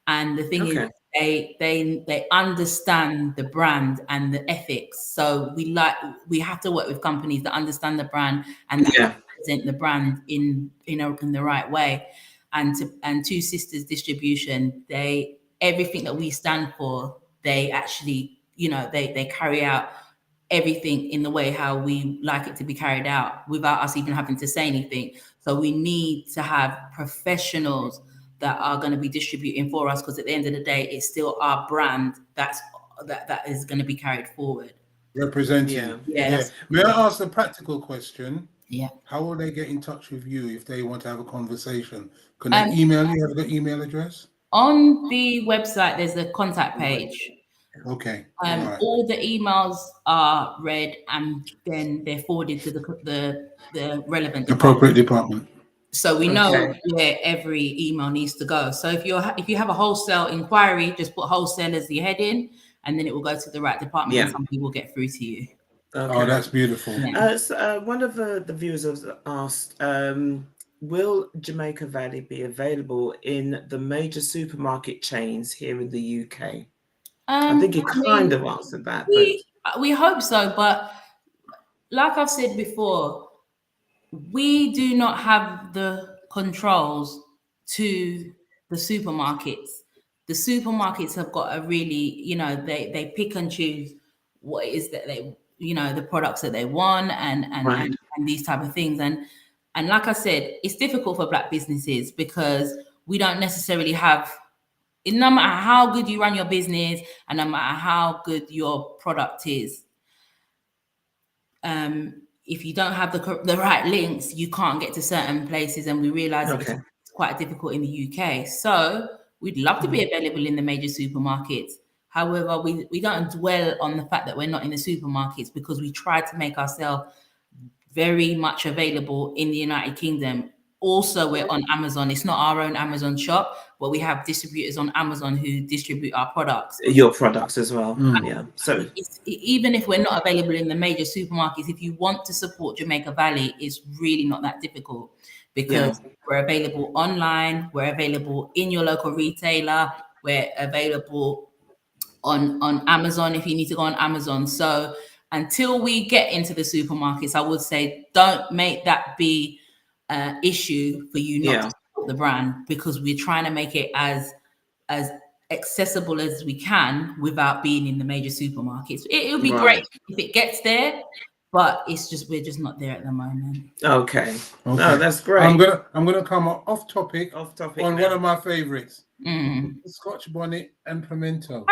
Speaker 3: And the thing is, they understand the brand and the ethics. So we have to work with companies that understand the brand and that represent the brand in the right way. And Two Sisters distribution, everything that we stand for, they actually, they carry out everything in the way how we like it to be carried out without us even having to say anything. So we need to have professionals that are going to be distributing for us, because at the end of the day, it's still our brand that is going to be carried forward.
Speaker 2: Representing.
Speaker 3: Yeah.
Speaker 2: May I ask a practical question?
Speaker 3: Yeah.
Speaker 2: How will they get in touch with you if they want to have a conversation? Can they email you? Have the email address?
Speaker 3: On the website, there's a contact page.
Speaker 2: Okay.
Speaker 3: All the emails are read and then they're forwarded to the relevant
Speaker 2: appropriate department.
Speaker 3: So we know where every email needs to go. So if you have a wholesale inquiry, just put wholesale as the heading, and then it will go to the right department and somebody will get through to you.
Speaker 2: Oh, that's beautiful.
Speaker 4: So, one of the viewers has asked, will Jamaica Valley be available in the major supermarket chains here in the UK? I think you kind of answered that.
Speaker 3: We hope so, but like I've said before, we do not have the controls to the supermarkets. The supermarkets have got a really, they pick and choose what it is that they, the products that they want and these type of things. And like I said, it's difficult for Black businesses because we don't necessarily have, no matter how good you run your business and no matter how good your product is, if you don't have the right links, you can't get to certain places, and we realize it's quite difficult in the UK. So we'd love to be available in the major supermarkets. However, we don't dwell on the fact that we're not in the supermarkets, because we try to make ourselves very much available in the United Kingdom. Also, we're on Amazon. It's not our own Amazon shop, but we have distributors on Amazon who distribute our products.
Speaker 4: Your products as well. Yeah. So
Speaker 3: even if we're not available in the major supermarkets, if you want to support Jamaica Valley, it's really not that difficult, because we're available online, we're available in your local retailer, we're available on Amazon if you need to go on Amazon. So until we get into the supermarkets, I would say don't make that be issue for you not to support the brand, because we're trying to make it as accessible as we can without being in the major supermarkets. It would be great if it gets there, but we're just not there at the moment.
Speaker 4: Okay. No, that's great.
Speaker 2: I'm gonna come off topic on one of my favorites. Scotch bonnet and pimento.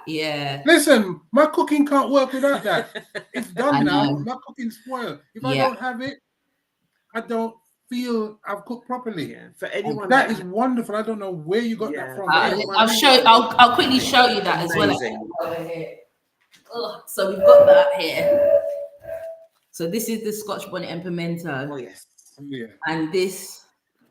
Speaker 2: Listen, my cooking can't work without that. It's done now. My cooking's spoiled. If I don't have it, I don't feel I've cooked properly. For anyone that is wonderful. I don't know where you got that from.
Speaker 3: I'll quickly show you that as well. So we've got that here. So this is the Scotch bonnet and pimento.
Speaker 4: Oh yes.
Speaker 2: Yeah.
Speaker 3: And this,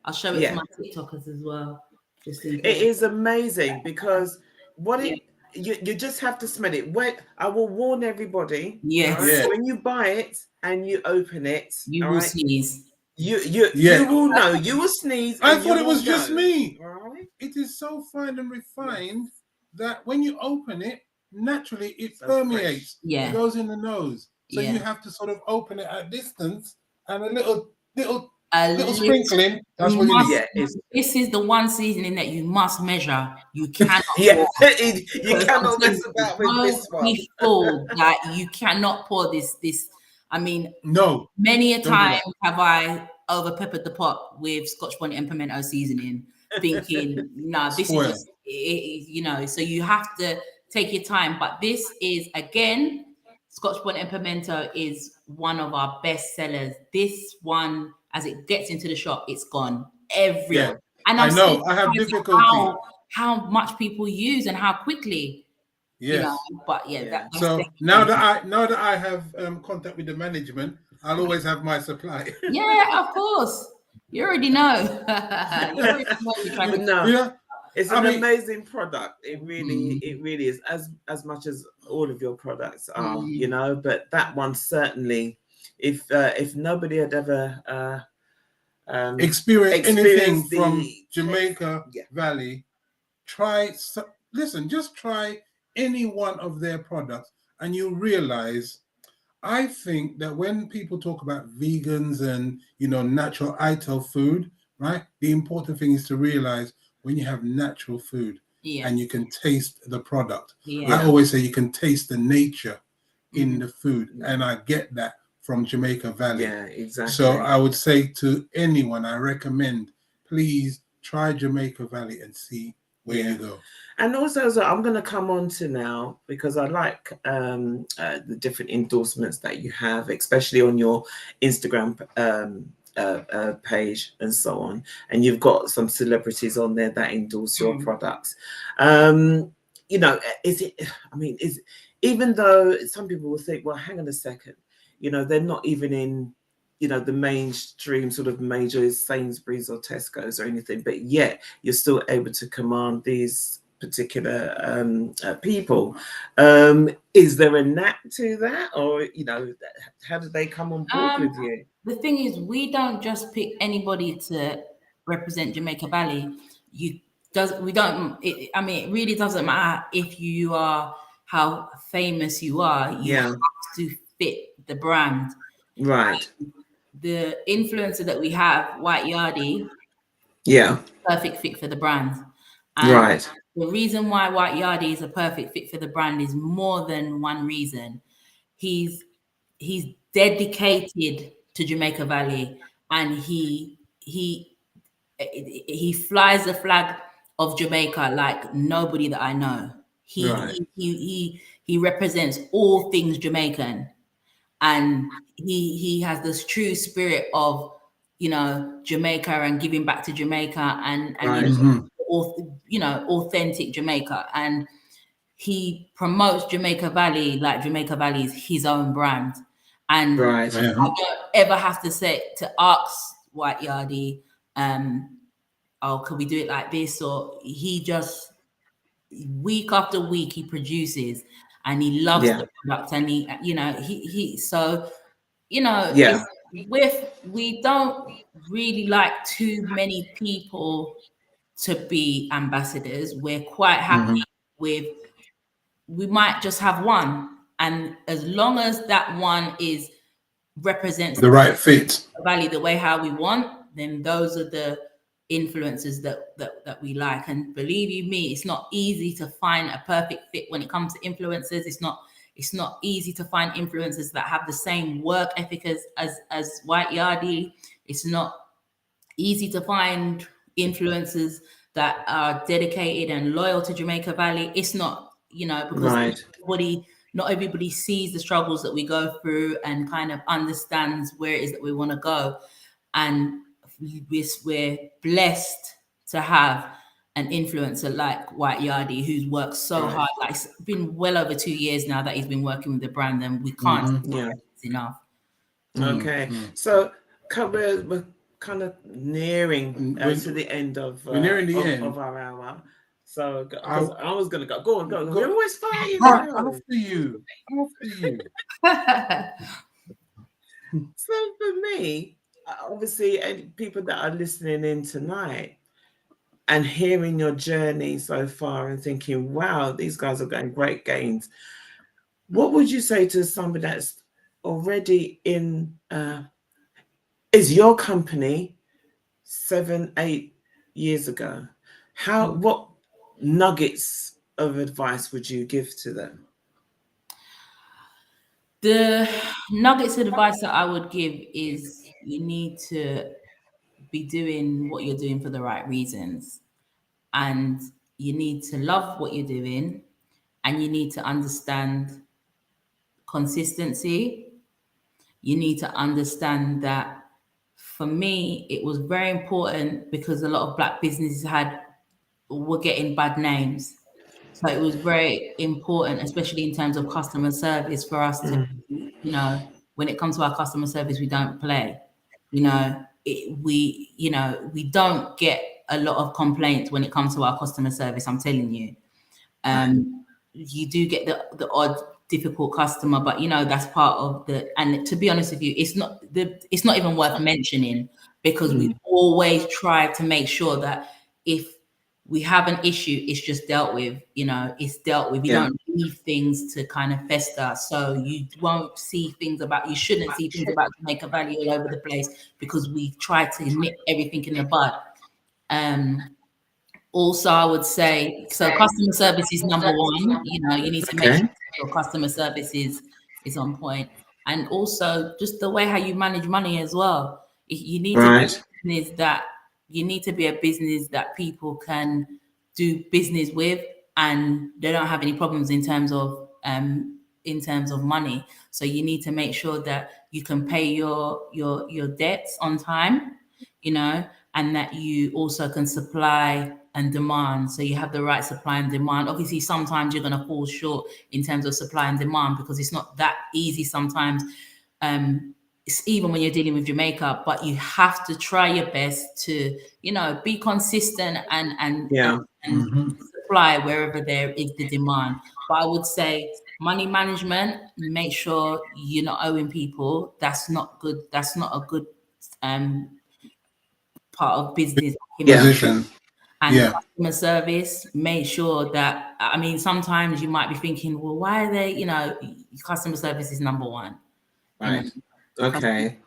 Speaker 3: I'll show it
Speaker 4: Yeah.
Speaker 3: to my TikTokers as well. Just in
Speaker 4: It
Speaker 3: case.
Speaker 4: is amazing because what
Speaker 3: Yeah.
Speaker 4: you just have to smell it. Wait, I will warn everybody.
Speaker 3: Yes.
Speaker 4: all right,
Speaker 2: Yeah.
Speaker 4: when you buy it and you open it,
Speaker 3: You
Speaker 4: all
Speaker 3: will
Speaker 4: right,
Speaker 3: sneeze.
Speaker 4: you
Speaker 2: Yeah.
Speaker 4: will know. You will sneeze.
Speaker 2: I
Speaker 4: and
Speaker 2: thought
Speaker 4: you
Speaker 2: it was
Speaker 4: will
Speaker 2: just
Speaker 4: know,
Speaker 2: me.
Speaker 4: all right?
Speaker 2: It is so fine and refined that when you open it, naturally it
Speaker 4: So
Speaker 2: permeates.
Speaker 3: Yeah.
Speaker 2: It goes in the nose. So
Speaker 3: Yeah.
Speaker 2: you have to sort of open it at distance and a little
Speaker 3: A
Speaker 2: little
Speaker 3: little
Speaker 2: sprinkling. That's what you
Speaker 3: must-
Speaker 2: need.
Speaker 4: Yeah, it's
Speaker 3: This is the one seasoning that you must measure. You cannot.
Speaker 4: yeah.
Speaker 3: pour.
Speaker 4: You cannot mess about with
Speaker 3: Don't
Speaker 4: this one.
Speaker 3: be fooled that you cannot pour this. I mean,
Speaker 2: No.
Speaker 3: many a
Speaker 2: Don't do
Speaker 3: time
Speaker 2: that.
Speaker 3: have I over peppered the pot with Scotch bonnet and pimento seasoning, thinking, no, this
Speaker 2: Spoil.
Speaker 3: is just, you know. So you have to take your time. But this is again, Scotch bonnet and pimento is one of our best sellers. This one, as it gets into the shop, it's gone everywhere.
Speaker 2: Yeah.
Speaker 3: And
Speaker 2: I
Speaker 3: I'm
Speaker 2: know.
Speaker 3: still
Speaker 2: I have
Speaker 3: surprised
Speaker 2: difficulty.
Speaker 3: how much people use and how quickly.
Speaker 2: Yes.
Speaker 3: You know, but yeah,
Speaker 4: Yeah.
Speaker 3: that's
Speaker 2: So
Speaker 3: definitely-
Speaker 2: now that I have contact with the management, I'll always have my supply.
Speaker 3: yeah, of course. You already know. You already know what you're trying to do.
Speaker 4: No,
Speaker 2: Yeah.
Speaker 4: it's
Speaker 2: I
Speaker 4: an
Speaker 2: mean-
Speaker 4: amazing product. It really is, as much as all of your products are, you know. But that one certainly, if nobody had ever
Speaker 2: Experience anything
Speaker 4: experienced
Speaker 2: from
Speaker 4: the
Speaker 2: Jamaica
Speaker 4: Yeah.
Speaker 2: Valley, just try any one of their products and you'll realize, I think that when people talk about vegans and, natural ITO food, right? The important thing is to realize when you have natural food
Speaker 3: Yeah.
Speaker 2: and you can taste the product.
Speaker 3: Yeah.
Speaker 2: I always say you can taste the nature in the food. And I get that from Jamaica Valley.
Speaker 4: Yeah, exactly.
Speaker 2: So I would say to anyone, I recommend, please try Jamaica Valley and see where you go.
Speaker 4: And also, so I'm going to come on to now, because I like the different endorsements that you have, especially on your Instagram page and so on. And you've got some celebrities on there that endorse your products. Even though some people will think, well, hang on a second, they're not even in, the mainstream sort of major Sainsbury's or Tesco's or anything, but yet you're still able to command these particular people. Is there a knack to that, or how did they come on board with you?
Speaker 3: The thing is, we don't just pick anybody to represent Jamaica Valley. It really doesn't matter if you are how famous you are. You have to fit the brand.
Speaker 4: Right.
Speaker 3: The influencer that we have, White Yardie, perfect fit for the brand. And
Speaker 4: Right.
Speaker 3: the reason why White Yardie is a perfect fit for the brand is more than one reason. He's dedicated to Jamaica Valley, and he flies the flag of Jamaica like nobody that I know. He represents all things Jamaican, and he has this true spirit of Jamaica and giving back to Jamaica and authentic Jamaica, and he promotes Jamaica Valley like Jamaica Valley is his own brand. And I don't ever have to ask White Yardie, could we do it like this? Or he just week after week he produces, and he loves the product, and we don't really like too many people to be ambassadors. We're quite happy with, we might just have one, and as long as that one represents
Speaker 2: the right fit,
Speaker 3: Valley the way how we want, then those are the influences that we like. And believe you me, it's not easy to find a perfect fit when it comes to influencers. It's not easy to find influencers that have the same work ethic as White Yardie. It's not easy to find influencers that are dedicated and loyal to Jamaica Valley. It's not, because not everybody sees the struggles that we go through and kind of understands where it is that we want to go. And we're blessed to have an influencer like White Yardie, who's worked so hard. Like, it's been well over 2 years now that he's been working with the brand, and we can't
Speaker 4: Yeah.
Speaker 3: enough.
Speaker 4: Okay, so we're kind of nearing to the end of
Speaker 2: we're nearing the end
Speaker 4: of our hour. So I was gonna go on. We're always fighting.
Speaker 2: after you.
Speaker 4: So for me, obviously, and people that are listening in tonight and hearing your journey so far and thinking, wow, these guys are going great gains. What would you say to somebody that's already in, is your company 7-8 years ago? What nuggets of advice would you give to them?
Speaker 3: The nuggets of advice that I would give is you need to be doing what you're doing for the right reasons. And you need to love what you're doing, and you need to understand consistency. You need to understand that, for me, it was very important because a lot of Black businesses were getting bad names. So it was very important, especially in terms of customer service, for us to, when it comes to our customer service, we don't play. We don't get a lot of complaints when it comes to our customer service. I'm telling you, you do get the odd difficult customer, but that's part of and to be honest with you, it's not even worth mentioning, because we always try to make sure that if we have an issue, it's just dealt with. It's dealt with. You don't leave things to kind of fester. So you shouldn't see things about Jamaica Valley all over the place, because we try to nip everything in the bud. Also, I would say, so customer service is number one. You need to make sure your customer service is on point. And also just the way how you manage money as well. You need to be a business that people can do business with, and they don't have any problems in terms of money. So you need to make sure that you can pay your debts on time, and that you also can supply and demand. So you have the right supply and demand. Obviously, sometimes you're going to fall short in terms of supply and demand, because it's not that easy sometimes. It's even when you're dealing with Jamaica, but you have to try your best to, be consistent and supply wherever there is the demand. But I would say money management, make sure you're not owing people. That's not good. That's not a good part of business.
Speaker 2: Position.
Speaker 3: And customer service, make sure that, sometimes you might be thinking, well, why are they, customer service is number one.
Speaker 4: Right. Okay.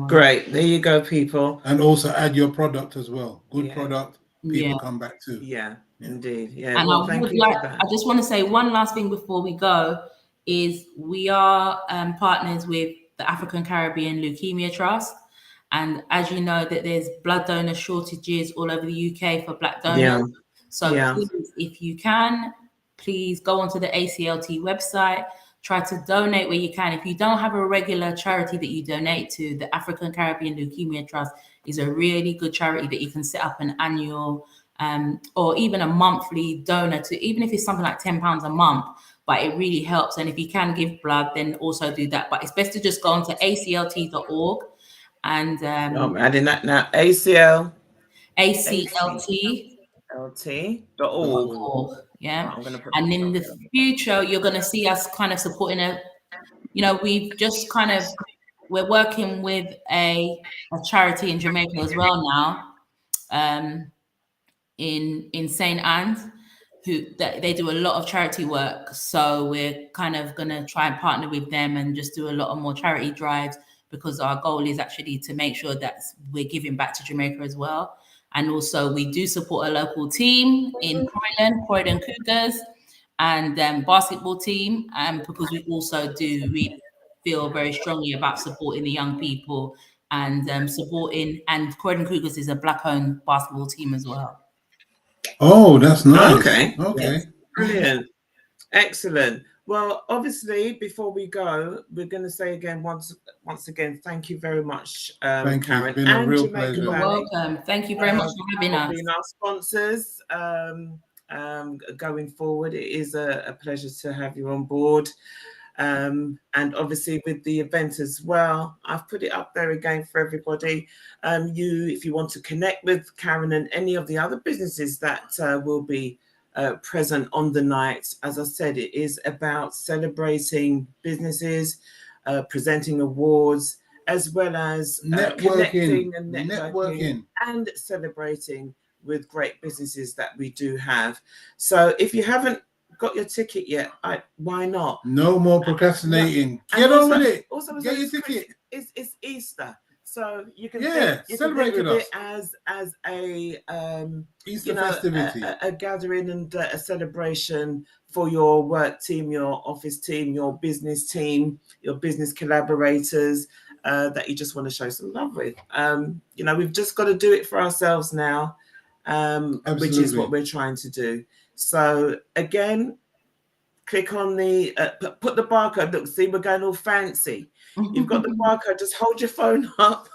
Speaker 4: Great. There you go, people.
Speaker 2: And also add your product as well. Good product, people come back to.
Speaker 4: Yeah, indeed. Yeah.
Speaker 3: And I just want to say one last thing before we go, is we are partners with the African Caribbean Leukemia Trust. And as you know, that there's blood donor shortages all over the UK for Black donors. So please, if you can, please go onto the ACLT website, try to donate where you can. If you don't have a regular charity that you donate to, the African Caribbean Leukemia Trust is a really good charity that you can set up an annual or even a monthly donor to, even if it's something like £10 a month, but it really helps. And if you can give blood, then also do that. But it's best to just go onto aclt.org. And
Speaker 4: I'm adding that now. ACLT.org.
Speaker 3: Yeah. And in the future, you're going to see us kind of supporting we've just we're working with a charity in Jamaica as well now, in St. Anne's, they do a lot of charity work. So we're kind of going to try and partner with them and just do a lot of more charity drives, because our goal is actually to make sure that we're giving back to Jamaica as well. And also we do support a local team in Croydon Cougars, and basketball team, because we also do really feel very strongly about supporting the young people and and Croydon Cougars is a Black-owned basketball team as well.
Speaker 2: Oh, that's nice.
Speaker 4: Okay.
Speaker 2: Okay.
Speaker 4: Brilliant. Excellent. Well, obviously, before we go, we're going to say again, once again, thank you very much,
Speaker 2: Thank you.
Speaker 4: Karen,
Speaker 2: It's been a
Speaker 4: and
Speaker 2: real
Speaker 4: Jamaica
Speaker 2: pleasure.
Speaker 3: You're
Speaker 4: Valley,
Speaker 3: welcome. Thank you very much for having us.
Speaker 4: being our sponsors. Going forward, it is a pleasure to have you on board. And obviously with the event as well, I've put it up there again for everybody. If you want to connect with Caren and any of the other businesses that will be present on the night, as I said, it is about celebrating businesses, presenting awards, as well as connecting and networking and celebrating with great businesses that we do have. So if you haven't got your ticket yet, why not?
Speaker 2: No more procrastinating.
Speaker 4: Yeah.
Speaker 2: Get on with it.
Speaker 4: Also,
Speaker 2: Get your ticket.
Speaker 4: It's Easter, so you can
Speaker 2: celebrate with us
Speaker 4: it as a
Speaker 2: Easter festivity,
Speaker 4: a gathering and a celebration for your work team, your office team, your business collaborators that you just want to show some love with. We've just got to do it for ourselves now, which is what we're trying to do. So again, click on the put the barcode. Look, see, we're going all fancy. You've got the barcode. Just hold your phone up,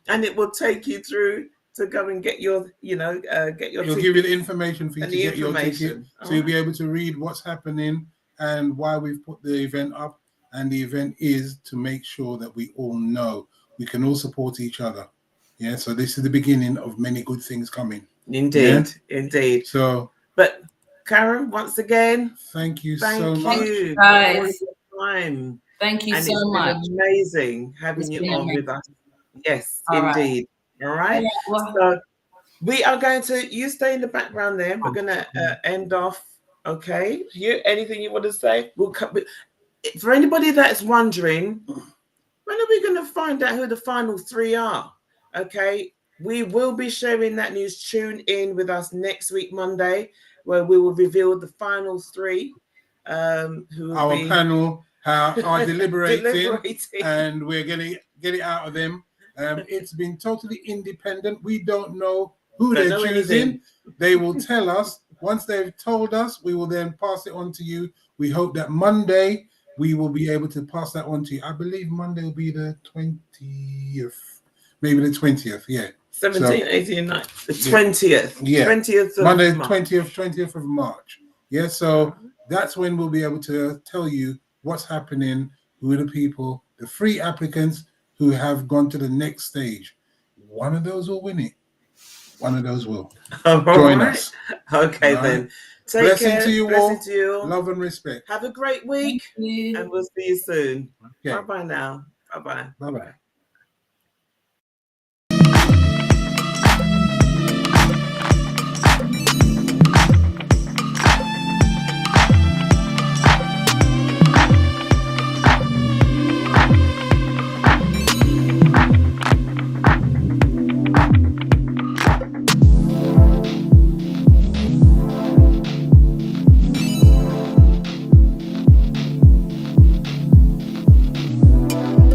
Speaker 4: and it will take you through to go and get your, get your.
Speaker 2: It'll give you the information for you to get your ticket, so you'll be able to read what's happening and why we've put the event up. And the event is to make sure that we all know we can all support each other. Yeah. So this is the beginning of many good things coming.
Speaker 4: Indeed, indeed.
Speaker 2: So.
Speaker 4: But Caren, once again,
Speaker 2: thank you so much.
Speaker 3: Thank you,
Speaker 4: guys. For your time.
Speaker 3: Thank you
Speaker 4: and
Speaker 3: so much.
Speaker 4: It's been amazing having you on with us. Yes,
Speaker 3: all
Speaker 4: indeed. Right. All right. So we are going to, you stay in the background there. We're going to end off. Okay. Anything you want to say? We'll cut. For anybody that's wondering, when are we going to find out who the final 3 are? Okay. We will be sharing that news. Tune in with us next week, Monday, where we will reveal the final 3. Who will
Speaker 2: our panel are deliberating, and we're going to get it out of them. It's been totally independent. We don't know who they're choosing. Anything. They will tell us. Once they've told us, we will then pass it on to you. We hope that Monday we will be able to pass that on to you. I believe Monday will be the 20th. Maybe the 20th, yeah.
Speaker 4: 17th, 18th, 19th. The 20th.
Speaker 2: Yeah.
Speaker 4: 20th of
Speaker 2: Monday,
Speaker 4: March.
Speaker 2: 20th of March. Yeah, so that's when we'll be able to tell you what's happening, who are the people, the 3 applicants who have gone to the next stage. One of those will win it. One of those will. Join us.
Speaker 4: Okay, then. Take
Speaker 2: Blessing
Speaker 4: care.
Speaker 2: to you
Speaker 4: Blessing
Speaker 2: all.
Speaker 4: to you.
Speaker 2: Love and respect.
Speaker 4: Have a great week. And we'll see you soon. Okay. Bye-bye now. Bye-bye.
Speaker 2: Bye-bye.